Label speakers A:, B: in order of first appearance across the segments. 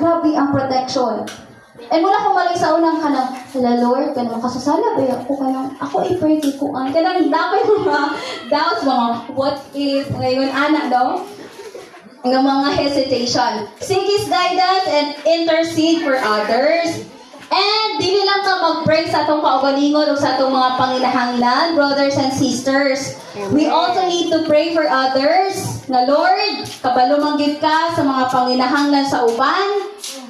A: grabe ang protection. And mula ko malay sa unang kanang, hala Lord, kanang makasasala ba ako kanang, ako i-pray ko ang, kanang dapat mga doubts, mga what if, ngayon anak daw, ng mga hesitation. Seek His guidance and intercede for others. And dili lang ka mag-pray sa atong kaugalingon o sa atong mga panginahanglan, brothers and sisters. We also need to pray for others. Na Lord, kabalo manggid ka sa mga panginahanglan sa uban.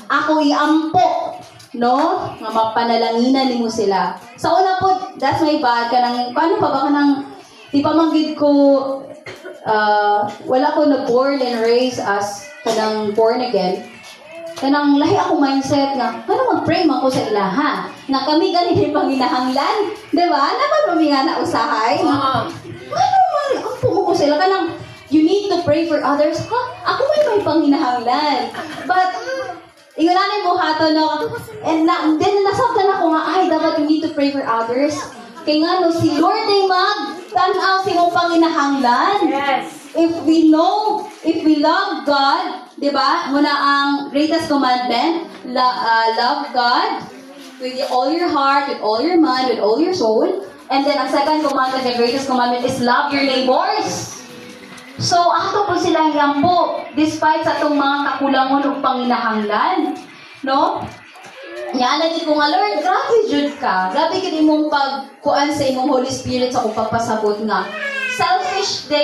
A: Ako iampo, no? Nga mapanalanginan nimo sila. Sa una po, that's my bad. Kanang, paano pa ba kanang, di pa manggid ko, wala ko na born and raised as kanang born again. Kanang lahi ako mindset nga, ano mag-pray man ko sa ilaha? Nga kami ganin yung panginahanglan. Diba? Naman mami nga na usahay. Ano man, ang pumo ko sila. Kanang, you need to pray for others. Ha? Ako may panginahanglan. But, ingon na yung buhato, no? And then nasabtan ako nga, ay, dapat you need to pray for others. Kaya nga, no, si Lord ay mag-tanaw si mong panginahanglan.
B: Yes.
A: If we know, if we love God, di ba? Muna ang greatest commandment, love God with all your heart, with all your mind, with all your soul. And then ang second commandment, the greatest commandment is love your neighbors. So, ato po silang yampo, despite sa itong mga kakulangon o panginahanglan. No? Yan, lagi ko nga, Lord, grabe jud ka. Grabe ka imong pagkuan sa imong Holy Spirit sa kung pagpasabot nga. Selfish day.